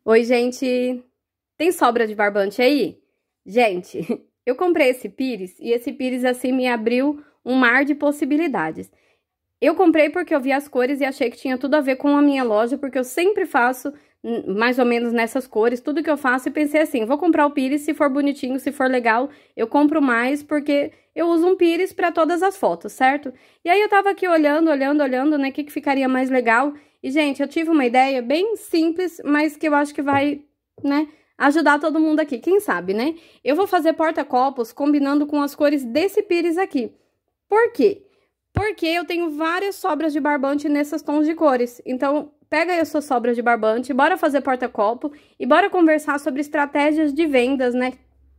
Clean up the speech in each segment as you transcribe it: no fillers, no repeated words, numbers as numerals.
Oi, gente! Tem sobra de barbante aí? Gente, eu comprei esse pires e esse pires assim me abriu um mar de possibilidades. Eu comprei porque eu vi as cores e achei que tinha tudo a ver com a minha loja, porque eu sempre faço mais ou menos nessas cores, tudo que eu faço, e pensei assim, vou comprar o pires, se for bonitinho, se for legal, eu compro mais, porque eu uso um pires para todas as fotos, certo? E aí eu tava aqui olhando, né, o que ficaria mais legal. E, gente, eu tive uma ideia bem simples, mas que eu acho que vai, né, ajudar todo mundo aqui, quem sabe, né? Eu vou fazer porta-copos combinando com as cores desse pires aqui. Por quê? Porque eu tenho várias sobras de barbante nesses tons de cores. Então, pega aí as suas sobras de barbante, bora fazer porta-copo e bora conversar sobre estratégias de vendas, né?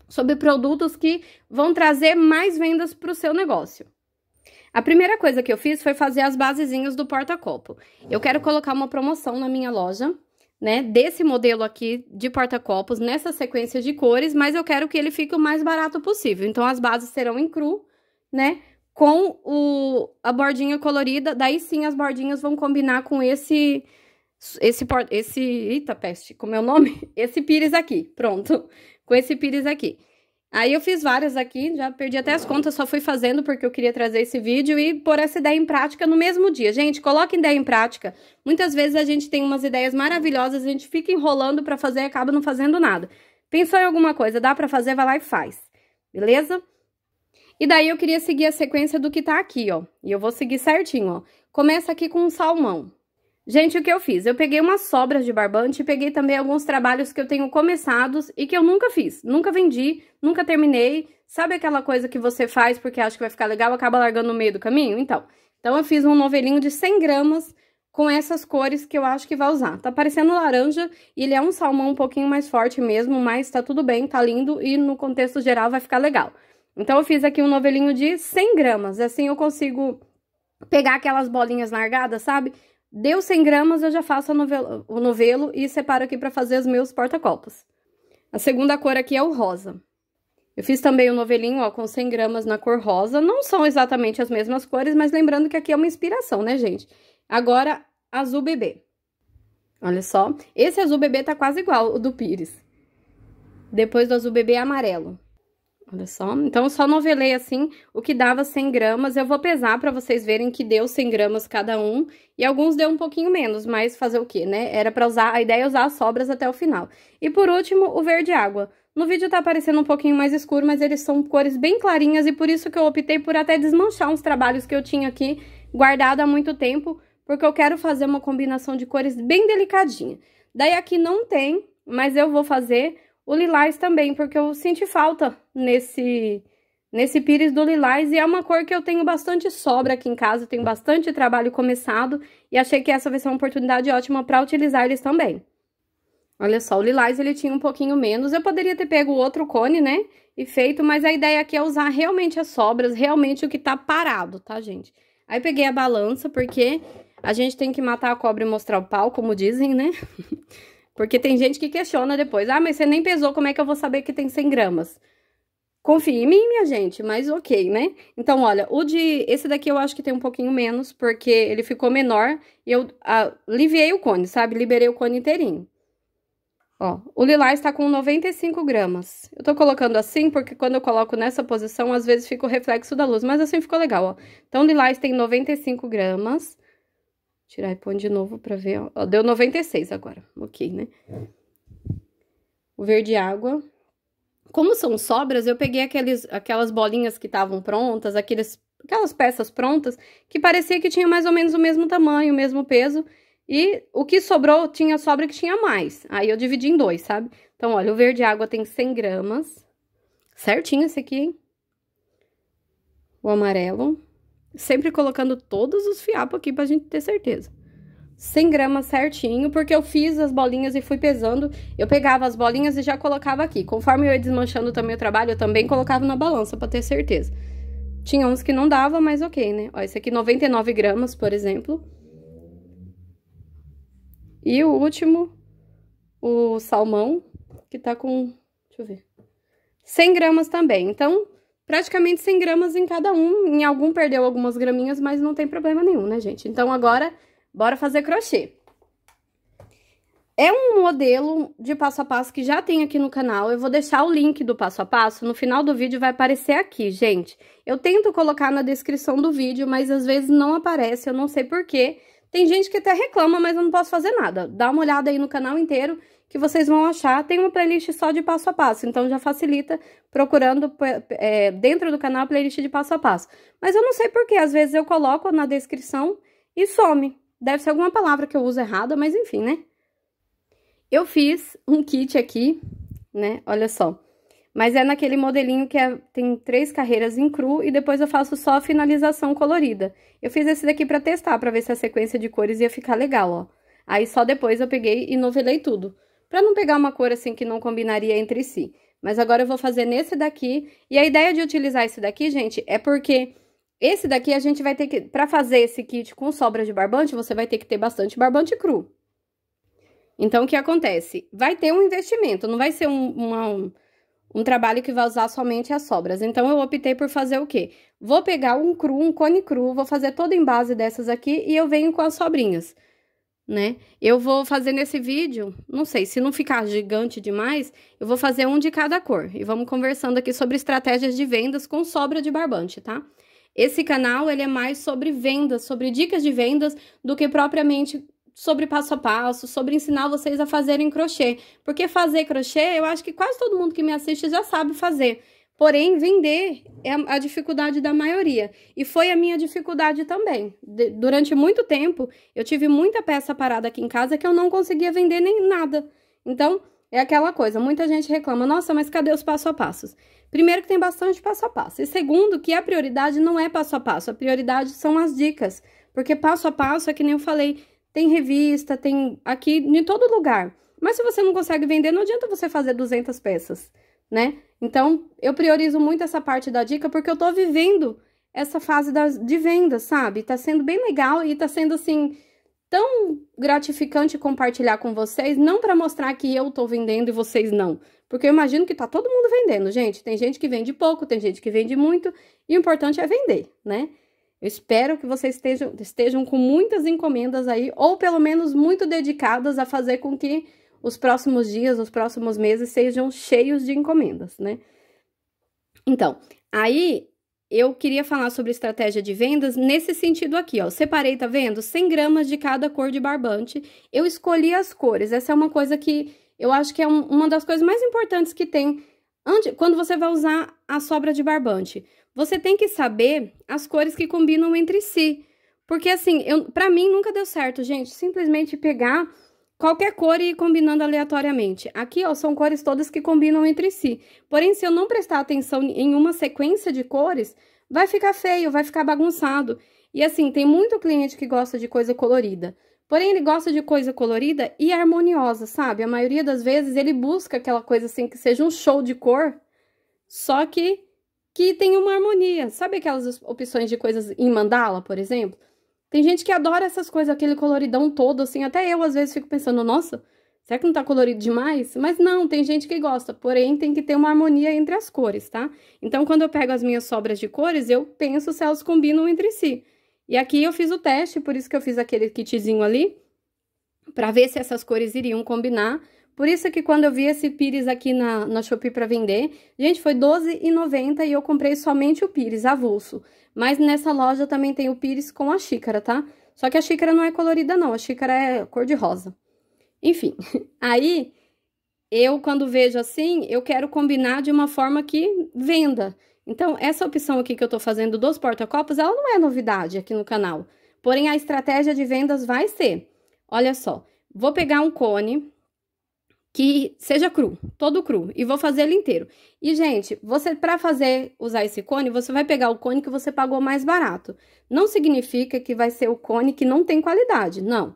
Sobre produtos que vão trazer mais vendas para o seu negócio. A primeira coisa que eu fiz foi fazer as basezinhas do porta-copo. Eu quero colocar uma promoção na minha loja, né? Desse modelo aqui de porta-copos, nessa sequência de cores, mas eu quero que ele fique o mais barato possível. Então, as bases serão em cru, né? Com a bordinha colorida, daí sim as bordinhas vão combinar com eita peste, como é o nome? Esse pires aqui, pronto, com esse pires aqui. Aí eu fiz várias aqui, já perdi até as contas, só fui fazendo porque eu queria trazer esse vídeo e pôr essa ideia em prática no mesmo dia. Gente, coloque ideia em prática. Muitas vezes a gente tem umas ideias maravilhosas, a gente fica enrolando pra fazer e acaba não fazendo nada. Pensou em alguma coisa, dá pra fazer, vai lá e faz, beleza? E daí eu queria seguir a sequência do que tá aqui, ó. E eu vou seguir certinho, ó. Começa aqui com um salmão. Gente, o que eu fiz? Eu peguei umas sobras de barbante e peguei também alguns trabalhos que eu tenho começados e que eu nunca fiz. Nunca vendi, nunca terminei. Sabe aquela coisa que você faz porque acha que vai ficar legal, acaba largando no meio do caminho? Então eu fiz um novelinho de 100 gramas com essas cores que eu acho que vai usar. Tá parecendo laranja e ele é um salmão um pouquinho mais forte mesmo, mas tá tudo bem, tá lindo e no contexto geral vai ficar legal. Então, eu fiz aqui um novelinho de 100 gramas, assim eu consigo pegar aquelas bolinhas largadas, sabe? Deu 100 gramas, eu já faço o novelo e separo aqui pra fazer os meus porta-copos. A segunda cor aqui é o rosa. Eu fiz também o novelinho, ó, com 100 gramas na cor rosa. Não são exatamente as mesmas cores, mas lembrando que aqui é uma inspiração, né, gente? Agora, azul bebê. Olha só, esse azul bebê tá quase igual o do pires. Depois do azul bebê, amarelo. Olha só, então eu só novelei assim o que dava 100 gramas, eu vou pesar pra vocês verem que deu 100 gramas cada um, e alguns deu um pouquinho menos, mas fazer o quê, né? Era pra usar, a ideia é usar as sobras até o final. E por último, o verde água. No vídeo tá aparecendo um pouquinho mais escuro, mas eles são cores bem clarinhas, e por isso que eu optei por até desmanchar uns trabalhos que eu tinha aqui guardado há muito tempo, porque eu quero fazer uma combinação de cores bem delicadinha. Daí aqui não tem, mas eu vou fazer o lilás também, porque eu senti falta nesse pires do lilás, e é uma cor que eu tenho bastante sobra aqui em casa, tenho bastante trabalho começado, e achei que essa vai ser uma oportunidade ótima para utilizar eles também. Olha só, o lilás ele tinha um pouquinho menos, eu poderia ter pego outro cone, né, e feito, mas a ideia aqui é usar realmente as sobras, realmente o que tá parado, tá, gente? Aí peguei a balança, porque a gente tem que matar a cobra e mostrar o pau, como dizem, né? Porque tem gente que questiona depois, ah, mas você nem pesou, como é que eu vou saber que tem 100 gramas? Confie em mim, minha gente, mas ok, né? Então, olha, esse daqui eu acho que tem um pouquinho menos, porque ele ficou menor e eu aliviei o cone, sabe? Liberei o cone inteirinho. Ó, o lilás tá com 95 gramas. Eu tô colocando assim porque quando eu coloco nessa posição, às vezes fica o reflexo da luz, mas assim ficou legal, ó. Então, o lilás tem 95 gramas. Tirar e pôr de novo pra ver, ó. Deu 96 agora, ok, né? O verde água. Como são sobras, eu peguei aquelas bolinhas que estavam prontas, aquelas peças prontas, que parecia que tinha mais ou menos o mesmo tamanho, o mesmo peso. E o que sobrou, tinha sobra que tinha mais. Aí eu dividi em dois, sabe? Então, olha, o verde água tem 100 gramas. Certinho esse aqui, hein? O amarelo. Sempre colocando todos os fiapos aqui pra gente ter certeza. 100 gramas certinho, porque eu fiz as bolinhas e fui pesando. Eu pegava as bolinhas e já colocava aqui. Conforme eu ia desmanchando também o trabalho, eu também colocava na balança pra ter certeza. Tinha uns que não dava, mas ok, né? Ó, esse aqui 99 gramas, por exemplo. E o último, o salmão, que tá com, deixa eu ver, 100 gramas também. Então, praticamente 100 gramas em cada um. Em algum perdeu algumas graminhas, mas não tem problema nenhum, né, gente? Então, agora, bora fazer crochê. É um modelo de passo a passo que já tem aqui no canal. Eu vou deixar o link do passo a passo. No final do vídeo vai aparecer aqui, gente. Eu tento colocar na descrição do vídeo, mas às vezes não aparece, eu não sei por quê. Tem gente que até reclama, mas eu não posso fazer nada. Dá uma olhada aí no canal inteiro que vocês vão achar. Tem uma playlist só de passo a passo, então já facilita procurando dentro do canal a playlist de passo a passo. Mas eu não sei por quê, às vezes eu coloco na descrição e some. Deve ser alguma palavra que eu uso errada, mas enfim, né? Eu fiz um kit aqui, né? Olha só. Mas é naquele modelinho que tem 3 carreiras em cru e depois eu faço só a finalização colorida. Eu fiz esse daqui pra testar, pra ver se a sequência de cores ia ficar legal, ó. Aí só depois eu peguei e novelei tudo. Pra não pegar uma cor assim que não combinaria entre si. Mas agora eu vou fazer nesse daqui. E a ideia de utilizar esse daqui, gente, é porque esse daqui a gente vai ter que... Pra fazer esse kit com sobra de barbante, você vai ter que ter bastante barbante cru. Então, o que acontece? Vai ter um investimento, não vai ser um trabalho que vai usar somente as sobras. Então, eu optei por fazer o quê? Vou pegar um cone cru, vou fazer toda em base dessas aqui e eu venho com as sobrinhas, né? Eu vou fazer nesse vídeo, não sei, se não ficar gigante demais, eu vou fazer um de cada cor. E vamos conversando aqui sobre estratégias de vendas com sobra de barbante, tá? Esse canal, ele é mais sobre vendas, sobre dicas de vendas, do que propriamente... sobre passo a passo, sobre ensinar vocês a fazerem crochê. Porque fazer crochê, eu acho que quase todo mundo que me assiste já sabe fazer. Porém, vender é a dificuldade da maioria. E foi a minha dificuldade também. Durante muito tempo, eu tive muita peça parada aqui em casa que eu não conseguia vender nem nada. Então, é aquela coisa, muita gente reclama, nossa, mas cadê os passo a passos? Primeiro que tem bastante passo a passo. E segundo, que a prioridade não é passo a passo, a prioridade são as dicas. Porque passo a passo, é que nem eu falei, tem revista, tem aqui em todo lugar. Mas se você não consegue vender, não adianta você fazer 200 peças, né? Então, eu priorizo muito essa parte da dica porque eu tô vivendo essa fase de venda, sabe? Tá sendo bem legal e tá sendo, assim, tão gratificante compartilhar com vocês. Não pra mostrar que eu tô vendendo e vocês não. Porque eu imagino que tá todo mundo vendendo, gente. Tem gente que vende pouco, tem gente que vende muito. E o importante é vender, né? Eu espero que vocês estejam com muitas encomendas aí, ou pelo menos muito dedicadas a fazer com que os próximos dias, os próximos meses sejam cheios de encomendas, né? Então, aí eu queria falar sobre estratégia de vendas nesse sentido aqui, ó. Separei, tá vendo? 100 gramas de cada cor de barbante. Eu escolhi as cores. Essa é uma coisa que eu acho que é uma das coisas mais importantes que tem quando você vai usar a sobra de barbante. Você tem que saber as cores que combinam entre si. Porque, assim, pra mim nunca deu certo, gente, simplesmente pegar qualquer cor e ir combinando aleatoriamente. Aqui, ó, são cores todas que combinam entre si. Porém, se eu não prestar atenção em uma sequência de cores, vai ficar feio, vai ficar bagunçado. E, assim, tem muito cliente que gosta de coisa colorida. Porém, ele gosta de coisa colorida e harmoniosa, sabe? A maioria das vezes, ele busca aquela coisa, assim, que seja um show de cor, só que tem uma harmonia. Sabe aquelas opções de coisas em mandala, por exemplo? Tem gente que adora essas coisas, aquele coloridão todo, assim. Até eu, às vezes, fico pensando, nossa, será que não tá colorido demais? Mas não, tem gente que gosta. Porém, tem que ter uma harmonia entre as cores, tá? Então, quando eu pego as minhas sobras de cores, eu penso se elas combinam entre si. E aqui eu fiz o teste, por isso que eu fiz aquele kitzinho ali, pra ver se essas cores iriam combinar. Por isso que quando eu vi esse pires aqui na Shopee pra vender, gente, foi R$12,90 e eu comprei somente o pires avulso. Mas nessa loja também tem o pires com a xícara, tá? Só que a xícara não é colorida não, a xícara é cor de rosa. Enfim, aí eu quando vejo assim, eu quero combinar de uma forma que venda. Então, essa opção aqui que eu tô fazendo dos porta-copos, ela não é novidade aqui no canal. Porém, a estratégia de vendas vai ser, olha só, vou pegar um cone que seja cru, todo cru, e vou fazer ele inteiro. E, gente, pra usar esse cone, você vai pegar o cone que você pagou mais barato. Não significa que vai ser o cone que não tem qualidade, não.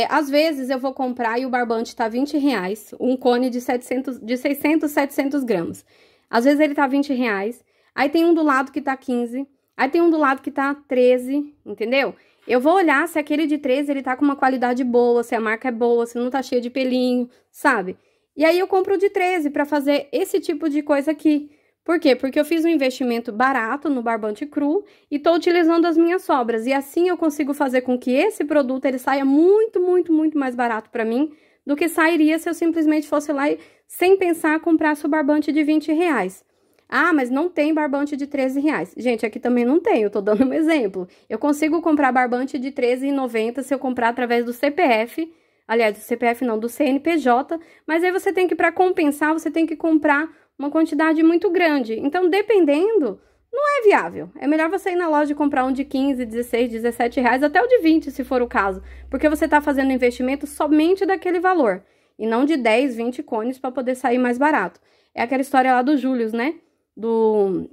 Às vezes eu vou comprar e o barbante tá R$20, um cone de 600, 700 gramas. Às vezes ele tá R$20, aí tem um do lado que tá 15, aí tem um do lado que tá 13, entendeu? Eu vou olhar se aquele de 13, ele tá com uma qualidade boa, se a marca é boa, se não tá cheia de pelinho, sabe? E aí eu compro o de 13 pra fazer esse tipo de coisa aqui. Por quê? Porque eu fiz um investimento barato no barbante cru e tô utilizando as minhas sobras. E assim eu consigo fazer com que esse produto, ele saia muito, muito, muito mais barato pra mim do que sairia se eu simplesmente fosse lá e, sem pensar, comprasse o barbante de R$20. Ah, mas não tem barbante de R$13. Gente, aqui também não tem, eu tô dando um exemplo. Eu consigo comprar barbante de R$13,90 se eu comprar através do CPF, aliás, do CPF não, do CNPJ, mas aí você tem que, para compensar, você tem que comprar uma quantidade muito grande. Então, dependendo, não é viável. É melhor você ir na loja e comprar um de 15, 16, R$17, até o de 20, se for o caso, porque você tá fazendo investimento somente daquele valor, e não de 10, 20 cones para poder sair mais barato. É aquela história lá do Július, né? Do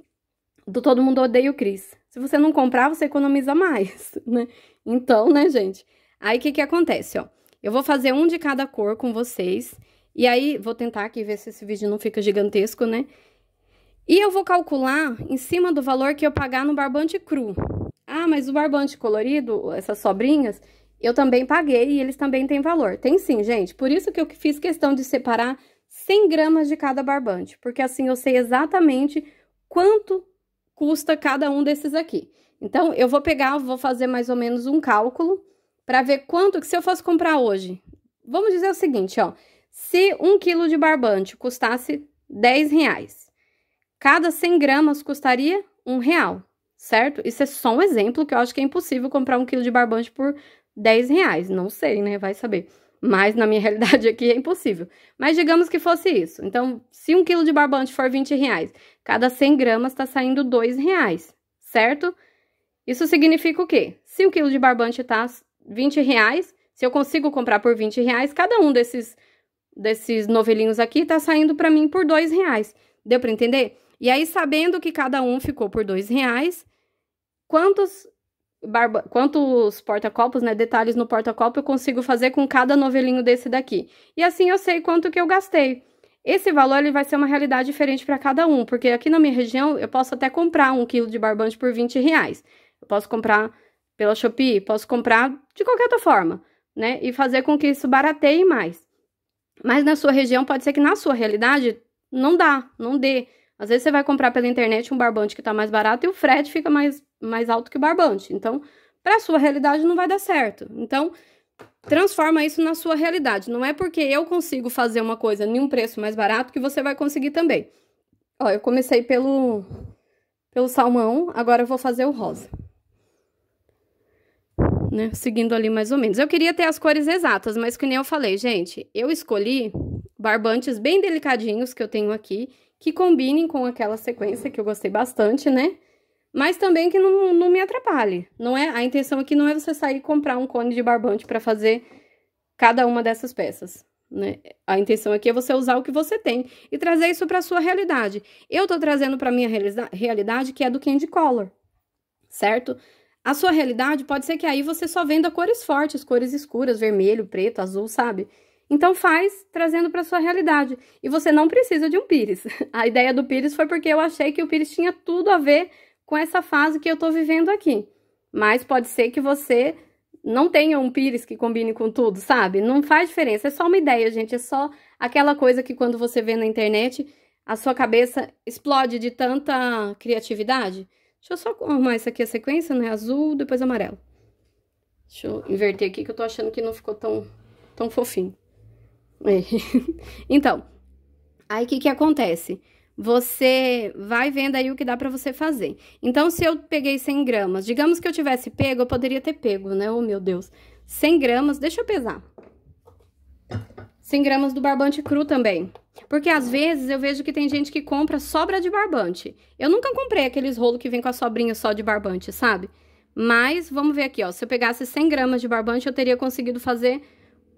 Todo Mundo Odeia o Chris. Se você não comprar, você economiza mais, né? Então, né, gente? Aí, o que acontece, ó? Eu vou fazer um de cada cor com vocês. E aí, vou tentar aqui ver se esse vídeo não fica gigantesco, né? E eu vou calcular em cima do valor que eu pagar no barbante cru. Ah, mas o barbante colorido, essas sobrinhas, eu também paguei e eles também têm valor. Tem sim, gente. Por isso que eu fiz questão de separar 100 gramas de cada barbante, porque assim eu sei exatamente quanto custa cada um desses aqui. Então, eu vou fazer mais ou menos um cálculo para ver quanto que se eu fosse comprar hoje. Vamos dizer o seguinte, ó, se 1 quilo de barbante custasse R$10, cada 100 gramas custaria R$1, certo? Isso é só um exemplo, que eu acho que é impossível comprar 1 quilo de barbante por R$10, não sei, né, vai saber. Mas na minha realidade aqui é impossível. Mas digamos que fosse isso. Então, se 1 quilo de barbante for R$20, cada 100 gramas tá saindo R$2, certo? Isso significa o quê? Se 1 quilo de barbante tá R$20, se eu consigo comprar por R$20, cada um desses novelinhos aqui tá saindo pra mim por R$2. Deu pra entender? E aí, sabendo que cada um ficou por R$2, quantos porta-copos, né, detalhes no porta-copo eu consigo fazer com cada novelinho desse daqui. E assim eu sei quanto que eu gastei. Esse valor, ele vai ser uma realidade diferente para cada um, porque aqui na minha região eu posso até comprar 1 quilo de barbante por R$20. Eu posso comprar pela Shopee, posso comprar de qualquer outra forma, né, e fazer com que isso barateie mais. Mas na sua região, pode ser que na sua realidade não dê. Às vezes você vai comprar pela internet um barbante que tá mais barato e o frete fica mais alto que o barbante. Então, para a sua realidade não vai dar certo. Então, transforma isso na sua realidade. Não é porque eu consigo fazer uma coisa em um preço mais barato que você vai conseguir também. Ó, eu comecei pelo salmão, agora eu vou fazer o rosa. Né? Seguindo ali mais ou menos. Eu queria ter as cores exatas, mas que nem eu falei, gente, eu escolhi barbantes bem delicadinhos que eu tenho aqui, que combinem com aquela sequência que eu gostei bastante, né? Mas também que não me atrapalhe. Não é, a intenção aqui não é você sair e comprar um cone de barbante para fazer cada uma dessas peças, né? A intenção aqui é você usar o que você tem e trazer isso para sua realidade. Eu tô trazendo para minha realidade, que é do Candy Color, certo? A sua realidade pode ser que aí você só venda cores fortes, cores escuras, vermelho, preto, azul, sabe? Então faz trazendo para sua realidade. E você não precisa de um pires. A ideia do pires foi porque eu achei que o pires tinha tudo a ver com essa fase que eu tô vivendo aqui. Mas pode ser que você não tenha um pires que combine com tudo, sabe? Não faz diferença, é só uma ideia, gente. É só aquela coisa que quando você vê na internet, a sua cabeça explode de tanta criatividade. Deixa eu só arrumar essa aqui, a sequência, né? Azul, depois amarelo. Deixa eu inverter aqui, que eu tô achando que não ficou tão fofinho. Então, aí o que acontece? Você vai vendo aí o que dá pra você fazer. Então, se eu peguei 100 gramas, digamos que eu tivesse pego, eu poderia ter pego, né? Oh, meu Deus. 100 gramas, deixa eu pesar. 100 gramas do barbante cru também. Porque às vezes eu vejo que tem gente que compra sobra de barbante. Eu nunca comprei aqueles rolos que vem com a sobrinha só de barbante, sabe? Mas, vamos ver aqui, ó. Se eu pegasse 100 gramas de barbante, eu teria conseguido fazer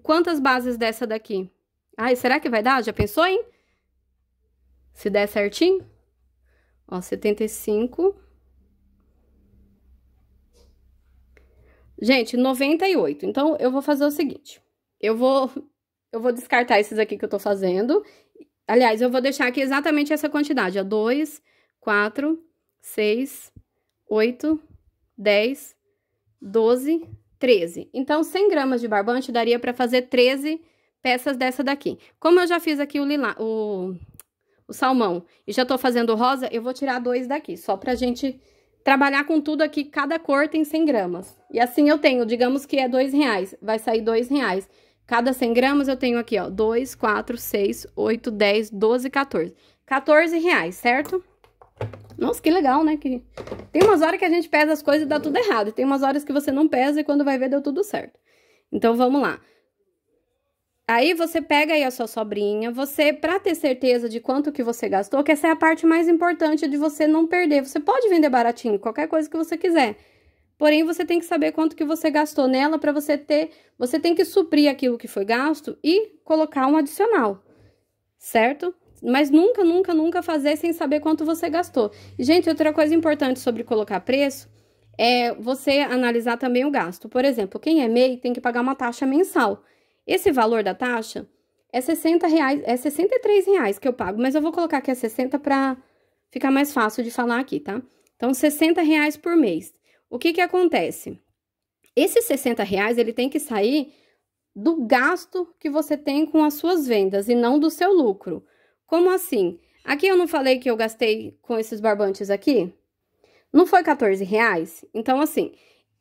quantas bases dessa daqui? Ai, será que vai dar? Já pensou, hein? Se der certinho. Ó, 75. Gente, 98. Então, eu vou fazer o seguinte. Eu vou descartar esses aqui que eu tô fazendo. Aliás, eu vou deixar aqui exatamente essa quantidade. Ó, 2, 4, 6, 8, 10, 12, 13. Então, 100 gramas de barbante daria pra fazer 13 peças dessa daqui. Como eu já fiz aqui o salmão e já tô fazendo o rosa, eu vou tirar 2 daqui, só pra gente trabalhar com tudo aqui. Cada cor tem 100 gramas. E assim eu tenho, digamos que é R$2, vai sair R$2. Cada 100 gramas eu tenho aqui, ó, 2, 4, 6, 8, 10, 12, 14. 14 reais, certo? Nossa, que legal, né? Que... Tem umas horas que a gente pesa as coisas e dá tudo errado. E tem umas horas que você não pesa e quando vai ver deu tudo certo. Então, vamos lá. Aí, você pega aí a sua sobrinha. Você, pra ter certeza de quanto que você gastou, que essa é a parte mais importante de você não perder. Você pode vender baratinho, qualquer coisa que você quiser. Porém, você tem que saber quanto que você gastou nela para você ter... Você tem que suprir aquilo que foi gasto e colocar um adicional, certo? Mas nunca, nunca, nunca fazer sem saber quanto você gastou. E, gente, outra coisa importante sobre colocar preço é você analisar também o gasto. Por exemplo, quem é MEI tem que pagar uma taxa mensal. Esse valor da taxa é R$60, é R$63 que eu pago, mas eu vou colocar aqui a 60 para ficar mais fácil de falar aqui, tá? Então, R$60 por mês. O que que acontece? Esses R$60, ele tem que sair do gasto que você tem com as suas vendas e não do seu lucro. Como assim? Aqui eu não falei que eu gastei com esses barbantes aqui? Não foi R$14? Então, assim,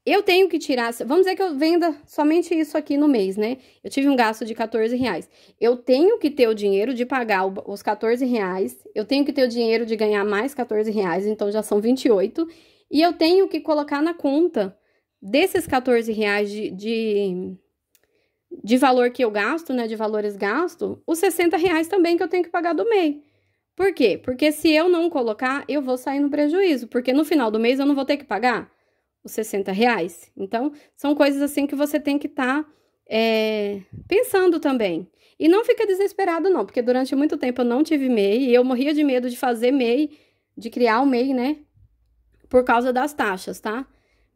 eu tenho que tirar... Vamos dizer que eu venda somente isso aqui no mês, né? Eu tive um gasto de R$14. Eu tenho que ter o dinheiro de pagar os R$14. Eu tenho que ter o dinheiro de ganhar mais R$14, então já são 28. E eu tenho que colocar na conta desses R$14 de valor que eu gasto, né, de valores gastos, os R$60 também que eu tenho que pagar do MEI. Por quê? Porque se eu não colocar, eu vou sair no prejuízo, porque no final do mês eu não vou ter que pagar os R$60. Então, são coisas assim que você tem que estar pensando também. E não fica desesperado não, porque durante muito tempo eu não tive MEI, e eu morria de medo de fazer MEI, de criar o MEI, né, por causa das taxas, tá?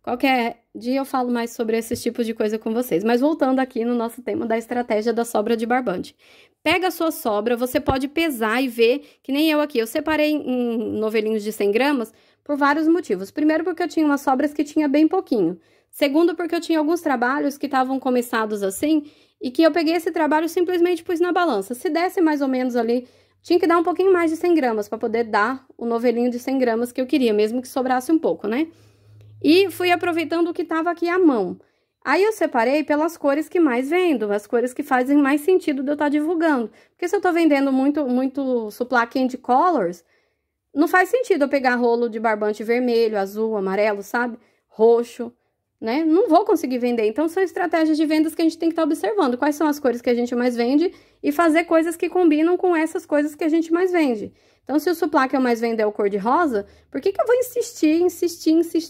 Qualquer dia eu falo mais sobre esses tipos de coisa com vocês. Mas voltando aqui no nosso tema da estratégia da sobra de barbante. Pega a sua sobra, você pode pesar e ver, que nem eu aqui. Eu separei em novelinhos de 100 gramas por vários motivos. Primeiro, porque eu tinha umas sobras que tinha bem pouquinho. Segundo, porque eu tinha alguns trabalhos que estavam começados assim e que eu peguei esse trabalho e simplesmente pus na balança. Se desse mais ou menos ali, tinha que dar um pouquinho mais de 100 gramas para poder dar o novelinho de 100 gramas que eu queria, mesmo que sobrasse um pouco, né? E fui aproveitando o que estava aqui à mão. Aí eu separei pelas cores que mais vendo, as cores que fazem mais sentido de eu estar divulgando. Porque se eu tô vendendo muito Supla Candy Colors, não faz sentido eu pegar rolo de barbante vermelho, azul, amarelo, sabe? Roxo, né? Não vou conseguir vender. Então, são estratégias de vendas que a gente tem que estar observando. Quais são as cores que a gente mais vende e fazer coisas que combinam com essas coisas que a gente mais vende. Então, se o suplá que eu mais vendo é o cor-de-rosa, por que que eu vou insistir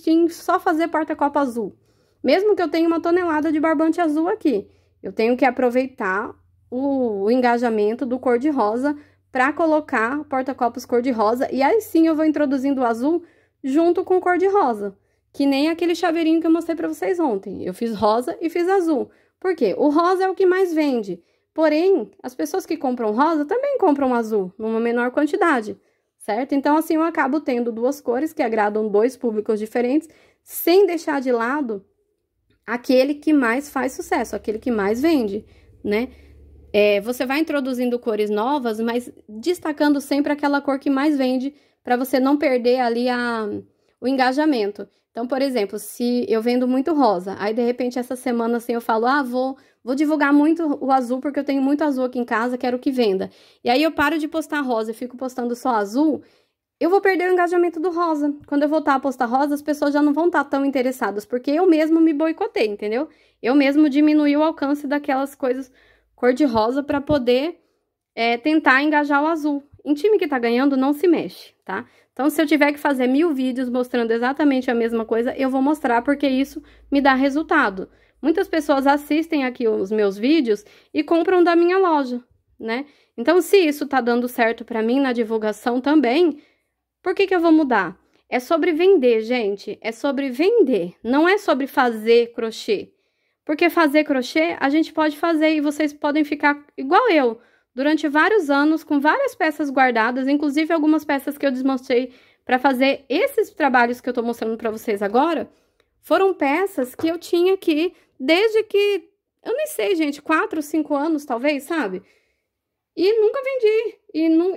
em só fazer porta-copo azul? Mesmo que eu tenha 1 tonelada de barbante azul aqui, eu tenho que aproveitar o engajamento do cor-de-rosa para colocar porta-copos cor-de-rosa. E aí sim eu vou introduzindo o azul junto com o cor-de-rosa. Que nem aquele chaveirinho que eu mostrei para vocês ontem. Eu fiz rosa e fiz azul. Por quê? O rosa é o que mais vende. Porém, as pessoas que compram rosa também compram azul, numa menor quantidade, certo? Então, assim, eu acabo tendo 2 cores que agradam 2 públicos diferentes, sem deixar de lado aquele que mais faz sucesso, aquele que mais vende, né? Você vai introduzindo cores novas, mas destacando sempre aquela cor que mais vende, para você não perder ali o engajamento. Então, por exemplo, se eu vendo muito rosa, aí de repente essa semana assim eu falo, vou divulgar muito o azul porque eu tenho muito azul aqui em casa, quero que venda. E aí eu paro de postar rosa e fico postando só azul, eu vou perder o engajamento do rosa. Quando eu voltar a postar rosa, as pessoas já não vão estar tão interessadas, porque eu mesmo me boicotei, entendeu? Eu mesmo diminuí o alcance daquelas coisas cor-de-rosa para poder tentar engajar o azul. Em time que tá ganhando, não se mexe, tá? Então, se eu tiver que fazer 1000 vídeos mostrando exatamente a mesma coisa, eu vou mostrar porque isso me dá resultado. Muitas pessoas assistem aqui os meus vídeos e compram da minha loja, né? Então, se isso tá dando certo pra mim na divulgação também, por que que eu vou mudar? É sobre vender, gente. É sobre vender. Não é sobre fazer crochê. Porque fazer crochê, a gente pode fazer e vocês podem ficar igual eu, durante vários anos, com várias peças guardadas, inclusive algumas peças que eu desmostrei para fazer esses trabalhos que eu tô mostrando para vocês agora, foram peças que eu tinha aqui desde que, eu nem sei, gente, 4, 5 anos, talvez, sabe? E nunca vendi.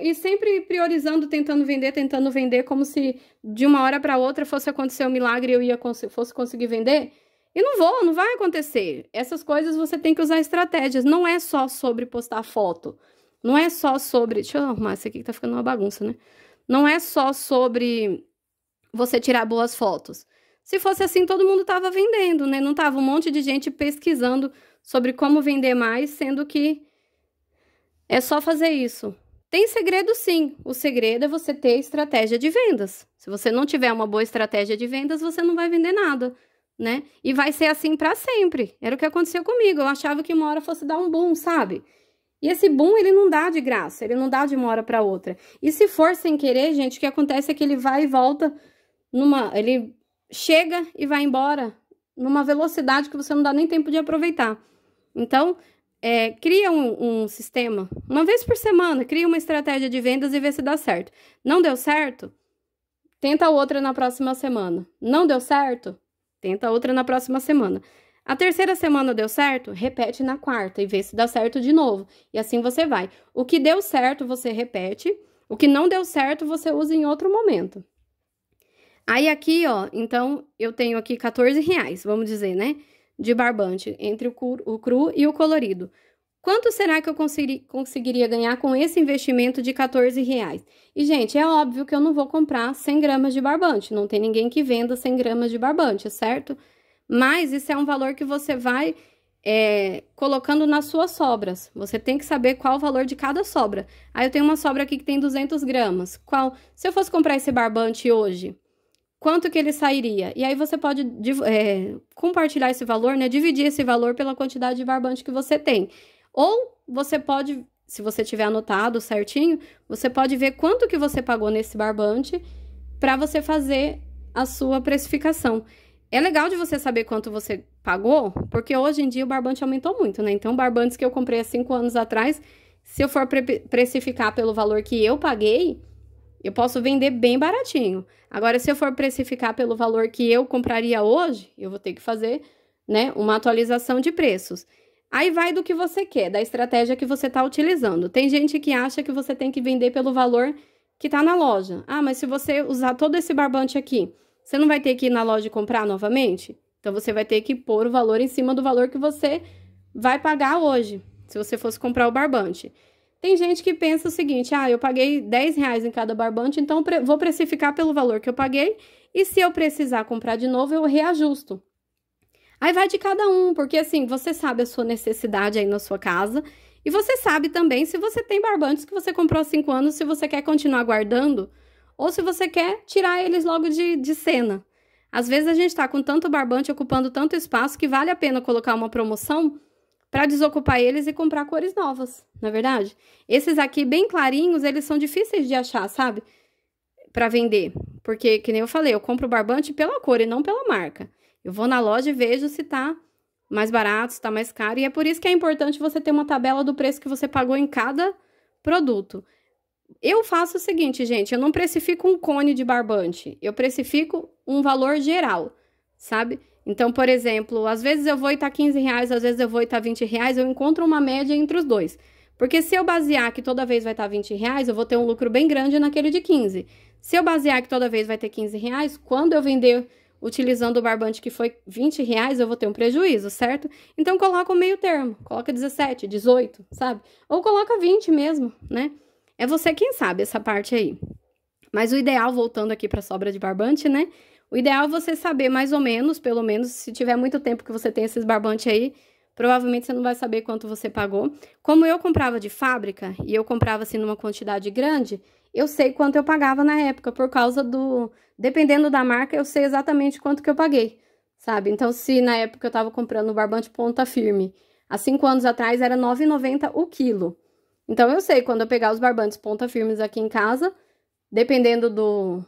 E sempre priorizando, tentando vender, como se de uma hora para outra fosse acontecer um milagre e eu fosse conseguir vender. E não vai acontecer. Essas coisas você tem que usar estratégias. Não é só sobre postar foto. Não é só sobre... Deixa eu arrumar isso aqui que tá ficando uma bagunça, né? Não é só sobre você tirar boas fotos. Se fosse assim, todo mundo tava vendendo, né? Não tava um monte de gente pesquisando sobre como vender mais, sendo que é só fazer isso. Tem segredo, sim. O segredo é você ter estratégia de vendas. Se você não tiver uma boa estratégia de vendas, você não vai vender nada, né? E vai ser assim para sempre. Era o que aconteceu comigo. Eu achava que uma hora fosse dar um boom, sabe? E esse boom, ele não dá de graça. Ele não dá de uma hora para outra. E se for sem querer, gente, o que acontece é que ele vai e volta ele chega e vai embora numa velocidade que você não dá nem tempo de aproveitar. Então, cria um sistema, uma vez por semana, cria uma estratégia de vendas e vê se dá certo. Não deu certo? Tenta outra na próxima semana. Não deu certo? Tenta outra na próxima semana. A terceira semana deu certo? Repete na quarta e vê se dá certo de novo. E assim você vai. O que deu certo, você repete. O que não deu certo, você usa em outro momento. Aí aqui, ó, então, eu tenho aqui R$14, vamos dizer, né? De barbante, entre o cru e o colorido. Quanto será que eu conseguiria ganhar com esse investimento de R$14? E, gente, é óbvio que eu não vou comprar 100 gramas de barbante. Não tem ninguém que venda 100 gramas de barbante, certo? Mas isso é um valor que você vai colocando nas suas sobras. Você tem que saber qual o valor de cada sobra. Aí eu tenho uma sobra aqui que tem 200 gramas. Se eu fosse comprar esse barbante hoje, quanto que ele sairia? E aí você pode compartilhar esse valor, né? Dividir esse valor pela quantidade de barbante que você tem. Ou você pode, se você tiver anotado certinho, você pode ver quanto que você pagou nesse barbante para você fazer a sua precificação. É legal de você saber quanto você pagou, porque hoje em dia o barbante aumentou muito, né? Então, barbantes que eu comprei há 5 anos atrás, se eu for precificar pelo valor que eu paguei, eu posso vender bem baratinho. Agora, se eu for precificar pelo valor que eu compraria hoje, eu vou ter que fazer, né, uma atualização de preços. Aí vai do que você quer, da estratégia que você está utilizando. Tem gente que acha que você tem que vender pelo valor que está na loja. Ah, mas se você usar todo esse barbante aqui, você não vai ter que ir na loja e comprar novamente? Então, você vai ter que pôr o valor em cima do valor que você vai pagar hoje, se você fosse comprar o barbante. Tem gente que pensa o seguinte, eu paguei R$10 em cada barbante, então vou precificar pelo valor que eu paguei, e se eu precisar comprar de novo, eu reajusto. Aí vai de cada um, porque assim, você sabe a sua necessidade aí na sua casa, e você sabe também se você tem barbantes que você comprou há 5 anos, se você quer continuar guardando, ou se você quer tirar eles logo de cena. Às vezes a gente tá com tanto barbante, ocupando tanto espaço, que vale a pena colocar uma promoção para desocupar eles e comprar cores novas, não é verdade? Esses aqui, bem clarinhos, eles são difíceis de achar, sabe? Para vender. Porque, que nem eu falei, eu compro o barbante pela cor e não pela marca. Eu vou na loja e vejo se tá mais barato, se tá mais caro. E é por isso que é importante você ter uma tabela do preço que você pagou em cada produto. Eu faço o seguinte, gente, eu não precifico um cone de barbante. Eu precifico um valor geral, sabe? Então, por exemplo, às vezes eu vou e tá R$15, às vezes eu vou e tá R$20, eu encontro uma média entre os dois. Porque se eu basear que toda vez vai estar R$20, eu vou ter um lucro bem grande naquele de 15. Se eu basear que toda vez vai ter R$15, quando eu vender utilizando o barbante que foi R$20, eu vou ter um prejuízo, certo? Então, coloca o meio termo, coloca 17, 18, sabe? Ou coloca 20 mesmo, né? É você quem sabe essa parte aí. Mas o ideal, voltando aqui para a sobra de barbante, né? O ideal é você saber mais ou menos, pelo menos, se tiver muito tempo que você tem esses barbantes aí, provavelmente você não vai saber quanto você pagou. Como eu comprava de fábrica, e eu comprava assim numa quantidade grande, eu sei quanto eu pagava na época, por causa dependendo da marca, eu sei exatamente quanto que eu paguei, sabe? Então, se na época eu tava comprando o barbante ponta firme, há 5 anos atrás era R$ 9,90 o quilo. Então, eu sei, quando eu pegar os barbantes ponta firmes aqui em casa, dependendo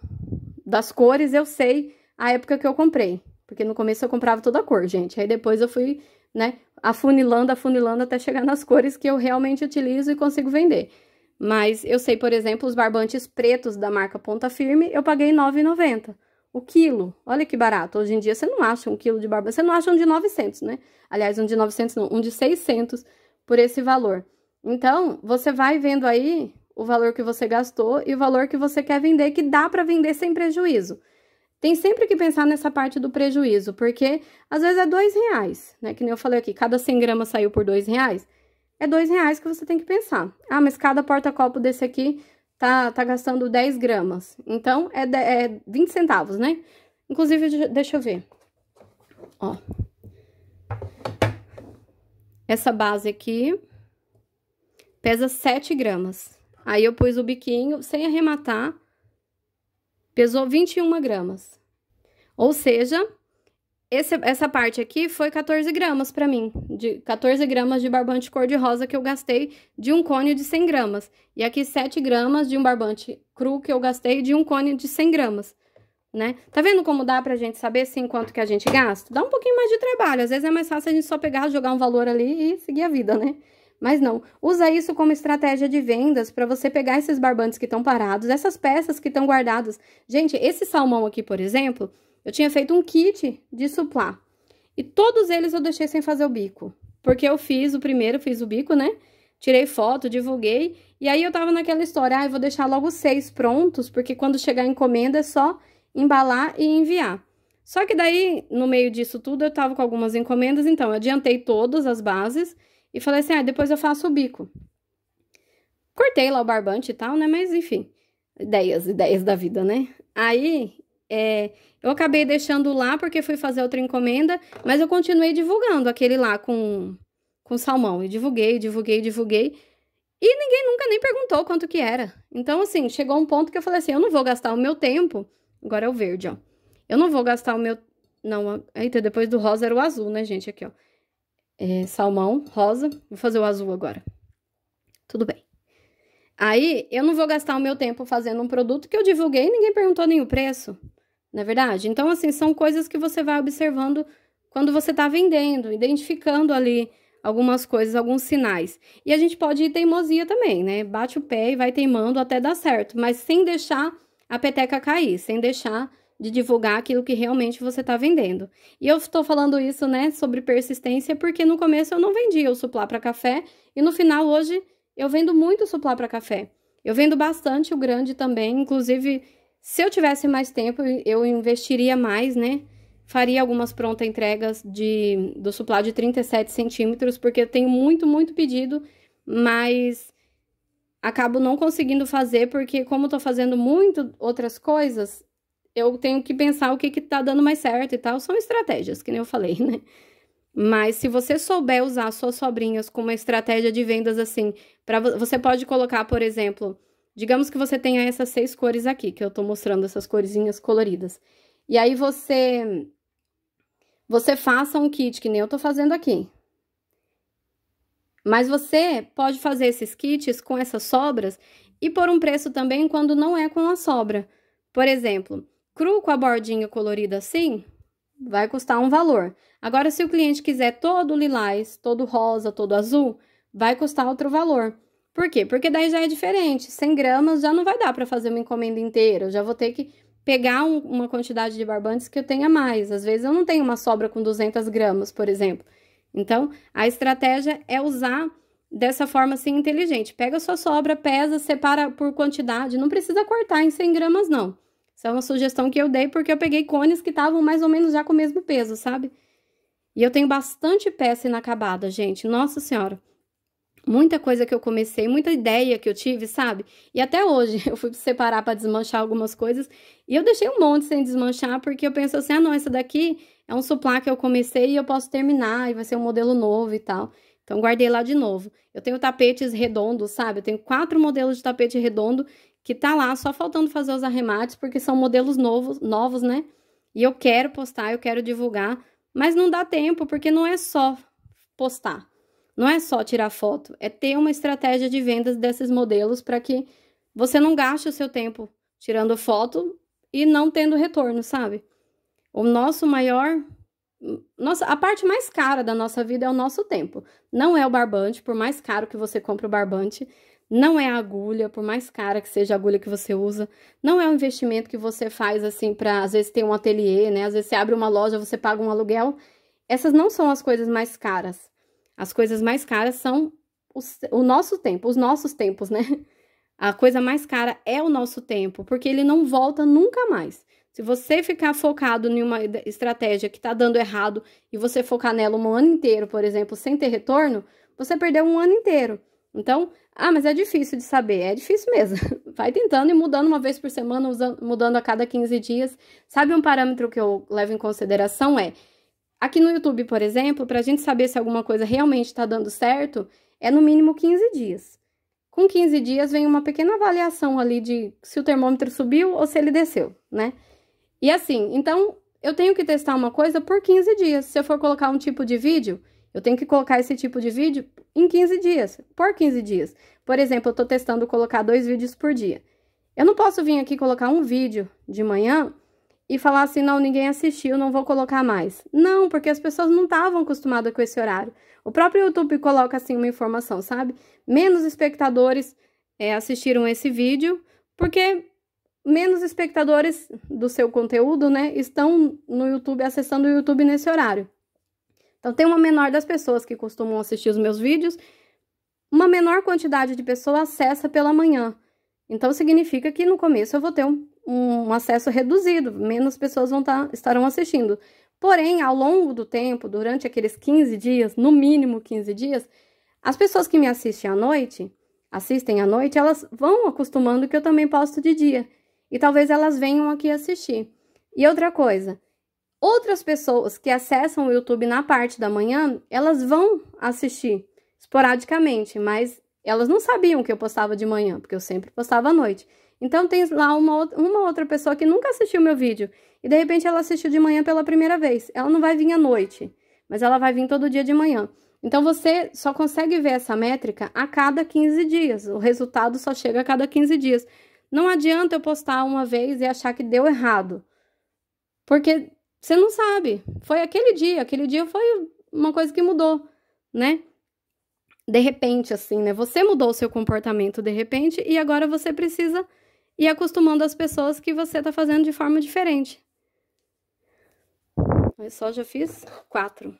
das cores, eu sei a época que eu comprei. Porque no começo eu comprava toda a cor, gente. Aí depois eu fui, né, afunilando até chegar nas cores que eu realmente utilizo e consigo vender. Mas eu sei, por exemplo, os barbantes pretos da marca Ponta Firme, eu paguei R$ 9,90 o quilo. Olha que barato. Hoje em dia você não acha um quilo de barbante, você não acha um de 900, né? Aliás, um de 900 não, um de 600 por esse valor. Então, você vai vendo aí o valor que você gastou e o valor que você quer vender, que dá para vender sem prejuízo. tem sempre que pensar nessa parte do prejuízo, porque às vezes é R$2, né? Que nem eu falei aqui, cada 100 gramas saiu por R$2. É R$2 que você tem que pensar. Ah, mas cada porta-copo desse aqui tá gastando 10 gramas. Então, é 20 centavos, né? Inclusive, deixa eu ver. Ó. Essa base aqui pesa 7 gramas. Aí, eu pus o biquinho, sem arrematar, pesou 21 gramas. Ou seja, essa parte aqui foi 14 gramas pra mim. 14 gramas de barbante cor-de-rosa que eu gastei de um cone de 100 gramas. E aqui 7 gramas de um barbante cru que eu gastei de um cone de 100 gramas, né? Tá vendo como dá pra gente saber, assim, quanto que a gente gasta? Dá um pouquinho mais de trabalho. Às vezes é mais fácil a gente só pegar, jogar um valor ali e seguir a vida, né? Mas não, usa isso como estratégia de vendas para você pegar esses barbantes que estão parados, essas peças que estão guardadas. Gente, esse salmão aqui, por exemplo, eu tinha feito um kit de suplá. E todos eles eu deixei sem fazer o bico. Porque eu fiz o primeiro, fiz o bico, né? Tirei foto, divulguei. E aí eu tava naquela história, eu vou deixar logo 6 prontos, porque quando chegar a encomenda é só embalar e enviar. Só que daí, no meio disso tudo, eu tava com algumas encomendas, então eu adiantei todas as bases e falei assim, depois eu faço o bico. Cortei lá o barbante e tal, né? Mas, enfim, ideias da vida, né? Aí, eu acabei deixando lá porque fui fazer outra encomenda, mas eu continuei divulgando aquele lá com salmão. E divulguei. E ninguém nunca nem perguntou quanto que era. Então, assim, chegou um ponto que eu falei assim, eu não vou gastar o meu tempo. Agora é o verde, ó. Eu não vou gastar o meu... Não, eita, depois do rosa era o azul, né, gente? Aqui, ó. Salmão, rosa. Vou fazer o azul agora. Tudo bem. Aí, eu não vou gastar o meu tempo fazendo um produto que eu divulguei e ninguém perguntou nem o preço. Não é verdade? Então, assim, são coisas que você vai observando quando você tá vendendo, identificando ali algumas coisas, alguns sinais. E a gente pode ir teimosia também, né? Bate o pé e vai teimando até dar certo, mas sem deixar a peteca cair, sem deixar de divulgar aquilo que realmente você tá vendendo. E eu tô falando isso, né, sobre persistência, porque no começo eu não vendia o suplá para café e no final hoje eu vendo muito suplá para café. Eu vendo bastante o grande também, inclusive, se eu tivesse mais tempo, eu investiria mais, né? Faria algumas prontas entregas do suplá de 37 centímetros, porque eu tenho muito, muito pedido, mas acabo não conseguindo fazer, porque como eu tô fazendo muito outras coisas, eu tenho que pensar o que tá dando mais certo e tal. São estratégias, que nem eu falei, né? Mas se você souber usar suas sobrinhas com uma estratégia de vendas assim, você pode colocar, por exemplo, digamos que você tenha essas 6 cores aqui, que eu tô mostrando essas corzinhas coloridas. E aí você faça um kit, que nem eu tô fazendo aqui. Mas você pode fazer esses kits com essas sobras e por um preço também quando não é com a sobra. Por exemplo, cru com a bordinha colorida assim, vai custar um valor. Agora, se o cliente quiser todo lilás, todo rosa, todo azul, vai custar outro valor. Por quê? Porque daí já é diferente. 100 gramas já não vai dar para fazer uma encomenda inteira. Eu já vou ter que pegar uma quantidade de barbantes que eu tenha mais. Às vezes eu não tenho uma sobra com 200 gramas, por exemplo. Então, a estratégia é usar dessa forma assim inteligente. Pega a sua sobra, pesa, separa por quantidade. Não precisa cortar em 100 gramas, não. Isso é uma sugestão que eu dei porque eu peguei cones que estavam mais ou menos já com o mesmo peso, sabe? E eu tenho bastante peça inacabada, gente. Nossa Senhora. Muita coisa que eu comecei, muita ideia que eu tive, sabe? E até hoje eu fui separar para desmanchar algumas coisas e eu deixei um monte sem desmanchar porque eu penso assim, não, essa daqui é um suplá que eu comecei e eu posso terminar e vai ser um modelo novo e tal. Então, guardei lá de novo. Eu tenho tapetes redondos, sabe? Eu tenho 4 modelos de tapete redondo que tá lá, só faltando fazer os arremates, porque são modelos novos, né? E eu quero postar, eu quero divulgar, mas não dá tempo, porque não é só postar. Não é só tirar foto, é ter uma estratégia de vendas desses modelos para que você não gaste o seu tempo tirando foto e não tendo retorno, sabe? A parte mais cara da nossa vida é o nosso tempo. Não é o barbante, por mais caro que você compre o barbante, não é a agulha, por mais cara que seja a agulha que você usa, não é o investimento que você faz assim para às vezes ter um ateliê, né? Às vezes você abre uma loja, você paga um aluguel. Essas não são as coisas mais caras. As coisas mais caras são o nosso tempo, os nossos tempos, né? A coisa mais cara é o nosso tempo, porque ele não volta nunca mais. Se você ficar focado em uma estratégia que tá dando errado e você focar nela um ano inteiro, por exemplo, sem ter retorno, você perdeu um ano inteiro. Então, mas é difícil de saber. É difícil mesmo. Vai tentando e mudando uma vez por semana, mudando a cada 15 dias. Sabe um parâmetro que eu levo em consideração aqui no YouTube, por exemplo, pra gente saber se alguma coisa realmente tá dando certo, é no mínimo 15 dias. Com 15 dias vem uma pequena avaliação ali de se o termômetro subiu ou se ele desceu, né? E assim, então, eu tenho que testar uma coisa por 15 dias. Se eu for colocar um tipo de vídeo, eu tenho que colocar esse tipo de vídeo em 15 dias, por 15 dias. Por exemplo, eu tô testando colocar 2 vídeos por dia. Eu não posso vir aqui colocar um vídeo de manhã e falar assim, não, ninguém assistiu, não vou colocar mais. Não, porque as pessoas não estavam acostumadas com esse horário. O próprio YouTube coloca assim uma informação, sabe? Menos espectadores assistiram esse vídeo, porque menos espectadores do seu conteúdo, né, estão no YouTube, acessando o YouTube nesse horário. Então, tem uma menor das pessoas que costumam assistir os meus vídeos, uma menor quantidade de pessoas acessa pela manhã. Então, significa que no começo eu vou ter um acesso reduzido, menos pessoas estarão assistindo. Porém, ao longo do tempo, durante aqueles 15 dias, no mínimo 15 dias, as pessoas que me assistem à noite, elas vão acostumando que eu também posto de dia. E talvez elas venham aqui assistir. E outra coisa, outras pessoas que acessam o YouTube na parte da manhã, elas vão assistir esporadicamente, mas elas não sabiam que eu postava de manhã, porque eu sempre postava à noite. Então, tem lá uma outra pessoa que nunca assistiu meu vídeo, e de repente ela assistiu de manhã pela primeira vez. Ela não vai vir à noite, mas ela vai vir todo dia de manhã. Então, você só consegue ver essa métrica a cada 15 dias. O resultado só chega a cada 15 dias. Não adianta eu postar uma vez e achar que deu errado, porque você não sabe. Foi aquele dia foi uma coisa que mudou, né? De repente, assim, né? Você mudou o seu comportamento de repente e agora você precisa ir acostumando as pessoas que você tá fazendo de forma diferente. Mas só já fiz 4.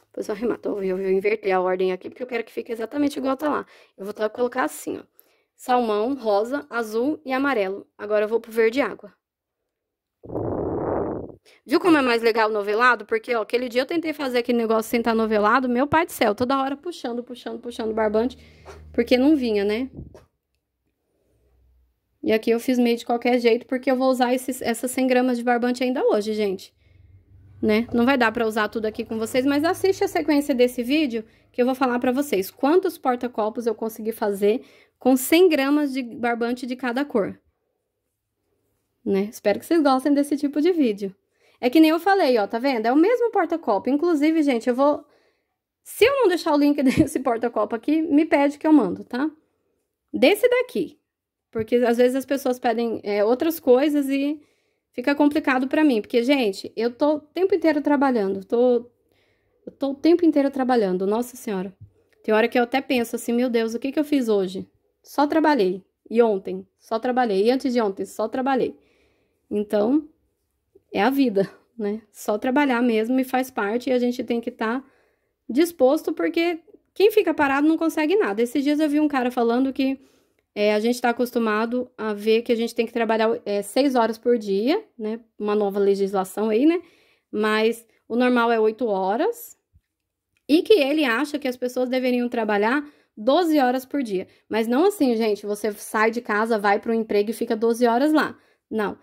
Depois eu arremato. Eu vou inverter a ordem aqui porque eu quero que fique exatamente igual tá lá. Eu vou colocar assim, ó. Salmão, rosa, azul e amarelo. Agora eu vou pro verde água. Viu como é mais legal o novelado? Porque, ó, aquele dia eu tentei fazer aquele negócio sem estar novelado. Meu pai do céu, toda hora puxando o barbante. Porque não vinha, né? E aqui eu fiz meio de qualquer jeito, porque eu vou usar essas 100 gramas de barbante ainda hoje, gente. Né? Não vai dar pra usar tudo aqui com vocês, mas assiste a sequência desse vídeo que eu vou falar pra vocês quantos porta-copos eu consegui fazer com 100 gramas de barbante de cada cor. Né? Espero que vocês gostem desse tipo de vídeo. É que nem eu falei, ó, tá vendo? É o mesmo porta-copo. Inclusive, gente, eu vou... Se eu não deixar o link desse porta-copo aqui, me pede que eu mando, tá? Desse daqui. Porque às vezes as pessoas pedem outras coisas e fica complicado pra mim. Porque, gente, eu tô o tempo inteiro trabalhando. Eu tô o tempo inteiro trabalhando, nossa senhora. Tem hora que eu até penso assim, meu Deus, o que eu fiz hoje? Só trabalhei. E ontem, só trabalhei. E antes de ontem, só trabalhei. Então, é a vida, né? Só trabalhar mesmo e faz parte. E a gente tem que estar disposto, porque quem fica parado não consegue nada. Esses dias eu vi um cara falando que a gente está acostumado a ver que a gente tem que trabalhar 6 horas por dia, né? Uma nova legislação aí, né? Mas o normal é 8 horas. E que ele acha que as pessoas deveriam trabalhar 12 horas por dia. Mas não assim, gente, você sai de casa, vai para o emprego e fica 12 horas lá. Não,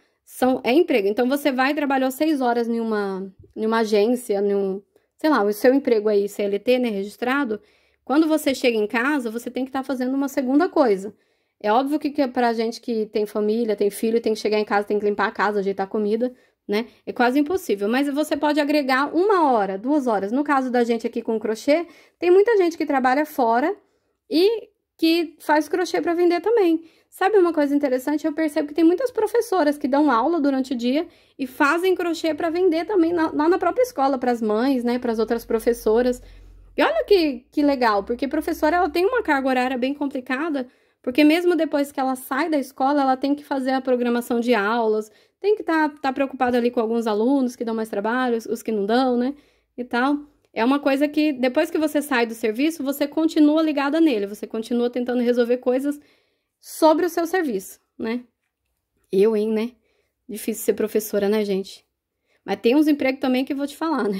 é emprego. Então, você vai e trabalhou 6 horas em uma agência, sei lá, o seu emprego aí, CLT, né, registrado. Quando você chega em casa, você tem que estar fazendo uma segunda coisa. É óbvio que pra gente que tem família, tem filho, tem que chegar em casa, tem que limpar a casa, ajeitar a comida, né? É quase impossível. Mas você pode agregar 1 hora, 2 horas. No caso da gente aqui com crochê, tem muita gente que trabalha fora e que faz crochê para vender também. Sabe uma coisa interessante? Eu percebo que tem muitas professoras que dão aula durante o dia e fazem crochê para vender também lá na própria escola, para as mães, né? Para as outras professoras. E olha que legal, porque professora ela tem uma carga horária bem complicada, porque mesmo depois que ela sai da escola, ela tem que fazer a programação de aulas, tem que tá preocupada ali com alguns alunos que dão mais trabalho, os que não dão, né? E tal. É uma coisa que, depois que você sai do serviço, você continua ligada nele, você continua tentando resolver coisas sobre o seu serviço, né? Né? Difícil ser professora, né, gente? Mas tem uns empregos também que eu vou te falar, né?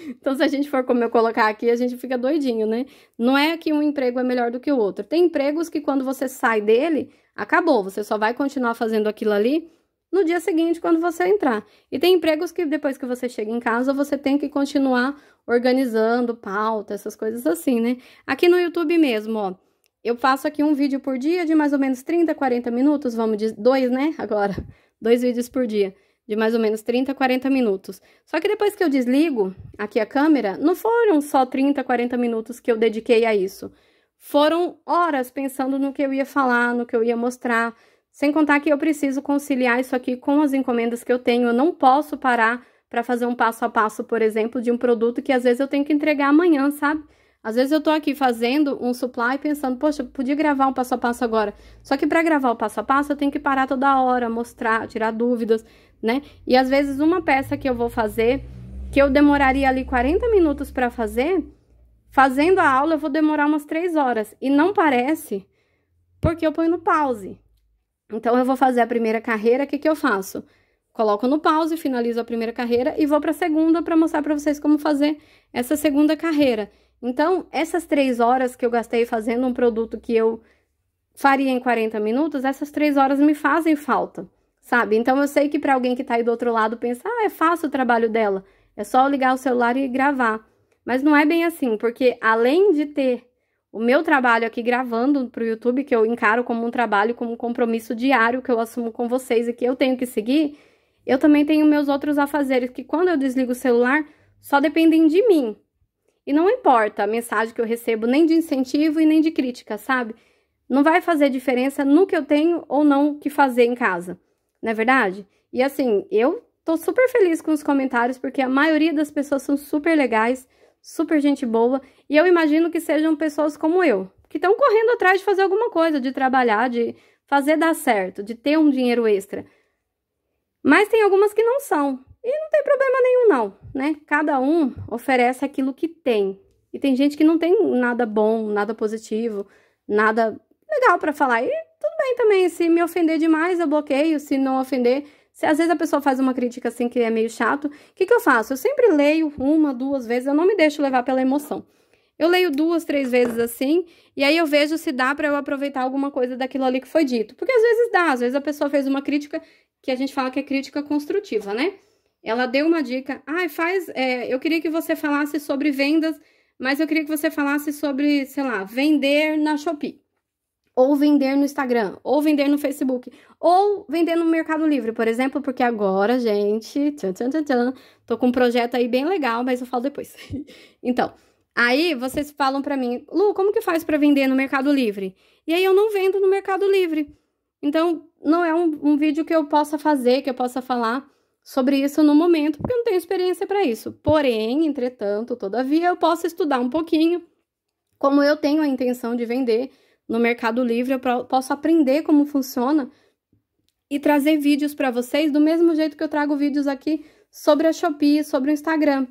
Então, se a gente for como eu colocar aqui, a gente fica doidinho, né? Não é que um emprego é melhor do que o outro. Tem empregos que quando você sai dele, acabou. Você só vai continuar fazendo aquilo ali no dia seguinte, quando você entrar. E tem empregos que depois que você chega em casa, você tem que continuar organizando pauta, essas coisas assim, né? Aqui no YouTube mesmo, ó. Eu faço aqui um vídeo por dia de mais ou menos 30, 40 minutos, vamos dizer, 2, né? Agora, 2 vídeos por dia, de mais ou menos 30, 40 minutos. Só que depois que eu desligo aqui a câmera, não foram só 30, 40 minutos que eu dediquei a isso. Foram horas pensando no que eu ia falar, no que eu ia mostrar. Sem contar que eu preciso conciliar isso aqui com as encomendas que eu tenho. Eu não posso parar para fazer um passo a passo, por exemplo, de um produto que às vezes eu tenho que entregar amanhã, sabe? Às vezes eu tô aqui fazendo um supply pensando, poxa, podia gravar um passo a passo agora. Só que para gravar o passo a passo eu tenho que parar toda hora, mostrar, tirar dúvidas, né? E às vezes uma peça que eu vou fazer, que eu demoraria ali 40 minutos para fazer, fazendo a aula eu vou demorar umas 3 horas. E não parece, porque eu ponho no pause. Então eu vou fazer a primeira carreira, o que eu faço? Coloco no pause, finalizo a primeira carreira e vou para a segunda para mostrar para vocês como fazer essa segunda carreira. Então, essas 3 horas que eu gastei fazendo um produto que eu faria em 40 minutos, essas 3 horas me fazem falta, sabe? Então, eu sei que para alguém que tá aí do outro lado pensa, é fácil o trabalho dela, é só ligar o celular e gravar. Mas não é bem assim, porque além de ter o meu trabalho aqui gravando pro YouTube, que eu encaro como um trabalho, como um compromisso diário que eu assumo com vocês e que eu tenho que seguir, eu também tenho meus outros afazeres, que quando eu desligo o celular, só dependem de mim. E não importa a mensagem que eu recebo, nem de incentivo e nem de crítica, sabe? Não vai fazer diferença no que eu tenho ou não que fazer em casa, não é verdade? E assim, eu tô super feliz com os comentários, porque a maioria das pessoas são super legais, super gente boa, e eu imagino que sejam pessoas como eu, que estão correndo atrás de fazer alguma coisa, de trabalhar, de fazer dar certo, de ter um dinheiro extra. Mas tem algumas que não são. E não tem problema nenhum, não, né? Cada um oferece aquilo que tem. E tem gente que não tem nada bom, nada positivo, nada legal pra falar. E tudo bem também, se me ofender demais, eu bloqueio. Se não ofender, se às vezes a pessoa faz uma crítica assim que é meio chato, o que eu faço? Eu sempre leio 1, 2 vezes, eu não me deixo levar pela emoção. Eu leio 2, 3 vezes assim, e aí eu vejo se dá pra eu aproveitar alguma coisa daquilo ali que foi dito. Porque às vezes dá, às vezes a pessoa fez uma crítica que a gente fala que é crítica construtiva, né? Ela deu uma dica, eu queria que você falasse sobre vendas, mas eu queria que você falasse sobre, sei lá, vender na Shopee, ou vender no Instagram, ou vender no Facebook, ou vender no Mercado Livre, por exemplo, porque agora, gente, tô com um projeto aí bem legal, mas eu falo depois. Então, aí vocês falam pra mim, Lu, como que faz pra vender no Mercado Livre? E aí eu não vendo no Mercado Livre. Então, não é um vídeo que eu possa fazer, que eu possa falar sobre isso no momento, porque eu não tenho experiência para isso. Porém, entretanto, todavia, eu posso estudar um pouquinho. Como eu tenho a intenção de vender no Mercado Livre, eu posso aprender como funciona e trazer vídeos para vocês do mesmo jeito que eu trago vídeos aqui sobre a Shopee, sobre o Instagram.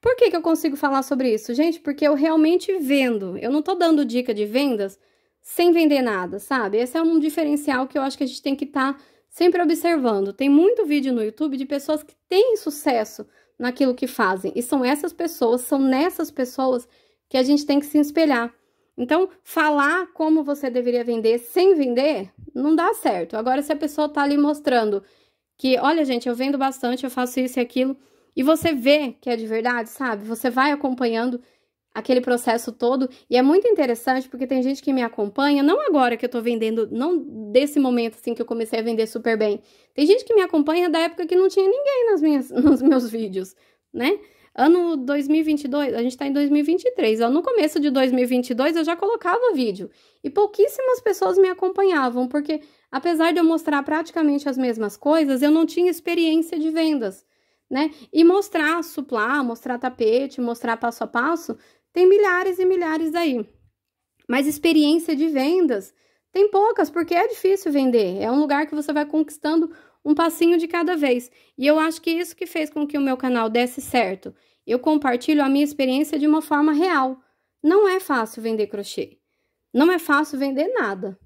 Por que eu consigo falar sobre isso? Gente, porque eu realmente vendo. Eu não tô dando dica de vendas sem vender nada, sabe? Esse é um diferencial que eu acho que a gente tem que estar sempre observando. Tem muito vídeo no YouTube de pessoas que têm sucesso naquilo que fazem. E são nessas pessoas que a gente tem que se espelhar. Então, falar como você deveria vender sem vender, não dá certo. Agora, se a pessoa tá ali mostrando que, olha, gente, eu vendo bastante, eu faço isso e aquilo, e você vê que é de verdade, sabe? Você vai acompanhando aquele processo todo, e é muito interessante porque tem gente que me acompanha, não agora que eu tô vendendo, não desse momento assim que eu comecei a vender super bem, tem gente que me acompanha da época que não tinha ninguém nos meus vídeos, né? Ano 2022, a gente tá em 2023, no começo de 2022 eu já colocava vídeo, e pouquíssimas pessoas me acompanhavam, porque apesar de eu mostrar praticamente as mesmas coisas, eu não tinha experiência de vendas, né? E mostrar suplá, mostrar tapete, mostrar passo a passo, tem milhares e milhares aí. Mas experiência de vendas tem poucas, porque é difícil vender. É um lugar que você vai conquistando um passinho de cada vez. E eu acho que isso que fez com que o meu canal desse certo. Eu compartilho a minha experiência de uma forma real. Não é fácil vender crochê. Não é fácil vender nada.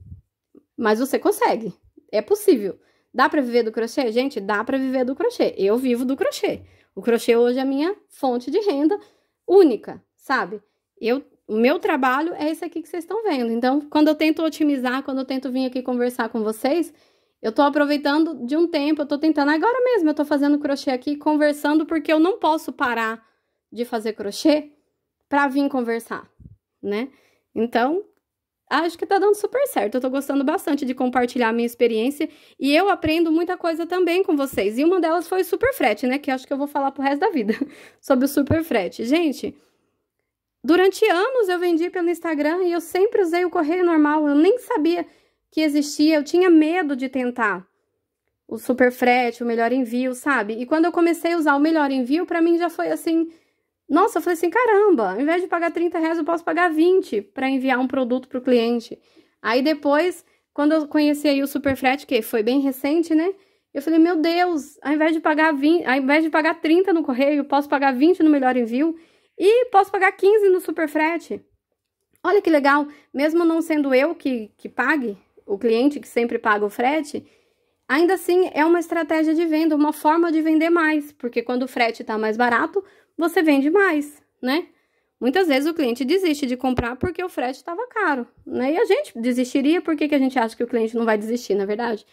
Mas você consegue. É possível. Dá pra viver do crochê? Gente, dá pra viver do crochê. Eu vivo do crochê. O crochê hoje é a minha fonte de renda única, sabe? O meu trabalho é esse aqui que vocês estão vendo. Então, quando eu tento otimizar, quando eu tento vir aqui conversar com vocês, eu tô aproveitando de um tempo, eu tô tentando agora mesmo, eu tô fazendo crochê aqui, conversando, porque eu não posso parar de fazer crochê pra vir conversar, né? Então, acho que tá dando super certo. Eu tô gostando bastante de compartilhar a minha experiência e eu aprendo muita coisa também com vocês. E uma delas foi o super frete, né? Que acho que eu vou falar pro resto da vida sobre o super frete. Gente, durante anos eu vendi pelo Instagram e eu sempre usei o correio normal. Eu nem sabia que existia, eu tinha medo de tentar o super frete, o melhor envio, sabe? E quando eu comecei a usar o melhor envio, pra mim já foi assim... Nossa, eu falei assim, caramba, ao invés de pagar R$30, eu posso pagar 20 para enviar um produto para o cliente. Aí depois, quando eu conheci aí o super frete, que foi bem recente, né? Eu falei, meu Deus, ao invés de pagar 20, ao invés de pagar 30 no correio, eu posso pagar 20 no melhor envio e posso pagar 15 no super frete. Olha que legal, mesmo não sendo eu que pague, o cliente que sempre paga o frete, ainda assim é uma estratégia de venda, uma forma de vender mais, porque quando o frete está mais barato, você vende mais, né? Muitas vezes o cliente desiste de comprar porque o frete estava caro, né? E a gente desistiria, por que a gente acha que o cliente não vai desistir, na verdade?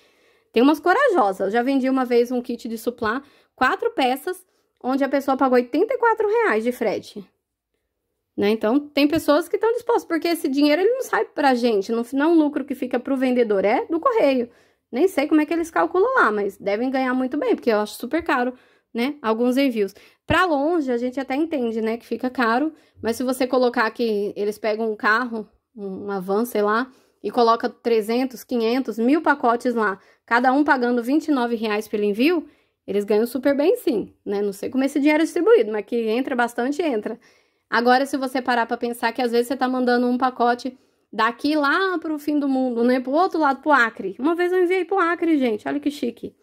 Tem umas corajosas. Eu já vendi uma vez um kit de suplá, 4 peças, onde a pessoa pagou R$84 de frete. Né? Então, tem pessoas que estão dispostas, porque esse dinheiro ele não sai pra gente, não é um lucro que fica pro vendedor, é do correio. Nem sei como é que eles calculam lá, mas devem ganhar muito bem, porque eu acho super caro, né? Alguns envios. Pra longe, a gente até entende, né? Que fica caro, mas se você colocar que eles pegam um carro, uma van, sei lá, e coloca 300, 500, 1000 pacotes lá, cada um pagando R$29 pelo envio, eles ganham super bem sim, né? Não sei como esse dinheiro é distribuído, mas que entra bastante, entra. Agora, se você parar pra pensar que às vezes você tá mandando um pacote daqui lá pro fim do mundo, né? Pro outro lado, pro Acre. Uma vez eu enviei pro Acre, gente, olha que chique.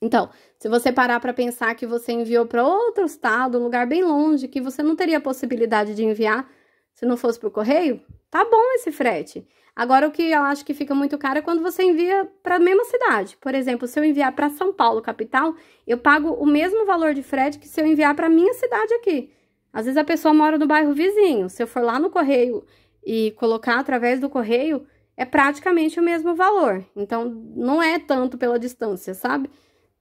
Então, se você parar para pensar que você enviou para outro estado, um lugar bem longe, que você não teria possibilidade de enviar se não fosse por correio, tá bom esse frete. Agora, o que eu acho que fica muito caro é quando você envia para a mesma cidade. Por exemplo, se eu enviar para São Paulo, capital, eu pago o mesmo valor de frete que se eu enviar para minha cidade aqui. Às vezes a pessoa mora no bairro vizinho. Se eu for lá no correio e colocar através do correio, é praticamente o mesmo valor. Então, não é tanto pela distância, sabe?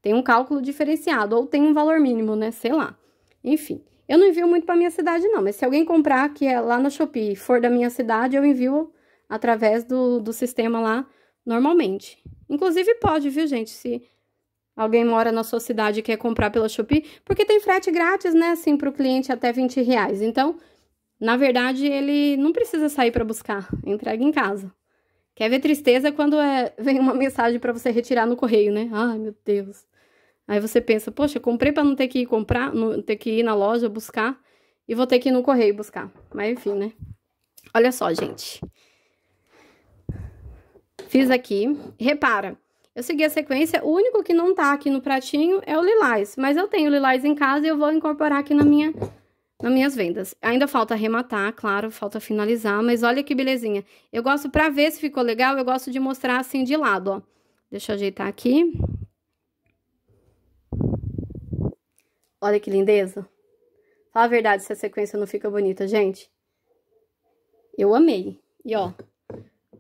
Tem um cálculo diferenciado, ou tem um valor mínimo, né? Sei lá. Enfim, eu não envio muito pra minha cidade, não. Mas se alguém comprar, que é lá na Shopee, for da minha cidade, eu envio através do sistema lá, normalmente. Inclusive pode, viu, gente? Se alguém mora na sua cidade e quer comprar pela Shopee, porque tem frete grátis, né? Assim, pro cliente até R$20. Então, na verdade, ele não precisa sair pra buscar. Entrega em casa. Quer ver tristeza quando vem uma mensagem pra você retirar no correio, né? Ai, meu Deus. Aí você pensa, poxa, eu comprei pra não ter que ir comprar, não ter que ir na loja buscar e vou ter que ir no correio buscar. Mas enfim, né? Olha só, gente. Fiz aqui. Repara, eu segui a sequência. O único que não tá aqui no pratinho é o lilás. Mas eu tenho lilás em casa e eu vou incorporar aqui nas minhas vendas. Ainda falta arrematar, claro, falta finalizar. Mas olha que belezinha. Eu gosto, pra ver se ficou legal, eu gosto de mostrar assim de lado, ó. Deixa eu ajeitar aqui. Olha que lindeza. Fala a verdade se a sequência não fica bonita, gente. Eu amei. E ó,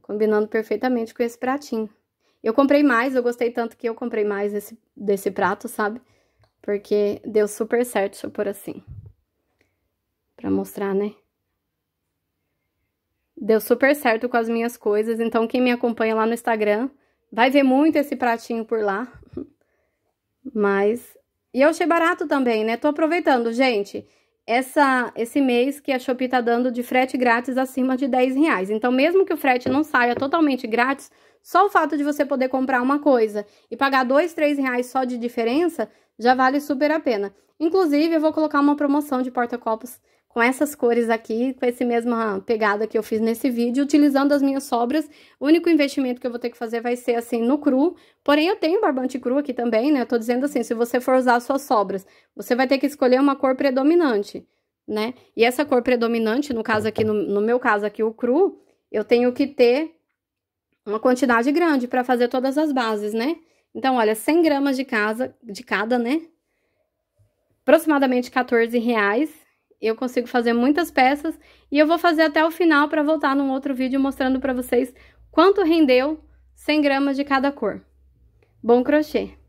combinando perfeitamente com esse pratinho. Eu comprei mais, eu gostei tanto que eu comprei mais desse prato, sabe? Porque deu super certo, deixa eu pôr assim. Pra mostrar, né? Deu super certo com as minhas coisas. Então, quem me acompanha lá no Instagram vai ver muito esse pratinho por lá. Mas... E eu achei barato também, né? Tô aproveitando, gente. Esse mês que a Shopee tá dando de frete grátis acima de R$10. Então, mesmo que o frete não saia totalmente grátis, só o fato de você poder comprar uma coisa e pagar R$2, R$3 só de diferença, já vale super a pena. Inclusive, eu vou colocar uma promoção de porta-copos com essas cores aqui, com essa mesma pegada que eu fiz nesse vídeo, utilizando as minhas sobras. O único investimento que eu vou ter que fazer vai ser assim no cru, porém eu tenho barbante cru aqui também, né? Eu tô dizendo assim, se você for usar as suas sobras, você vai ter que escolher uma cor predominante, né? E essa cor predominante, no caso aqui, no meu caso aqui, o cru, eu tenho que ter uma quantidade grande para fazer todas as bases, né? Então, olha, 100 gramas de cada, né? Aproximadamente R$14. Eu consigo fazer muitas peças e eu vou fazer até o final para voltar num outro vídeo mostrando para vocês quanto rendeu 100 gramas de cada cor. Bom crochê!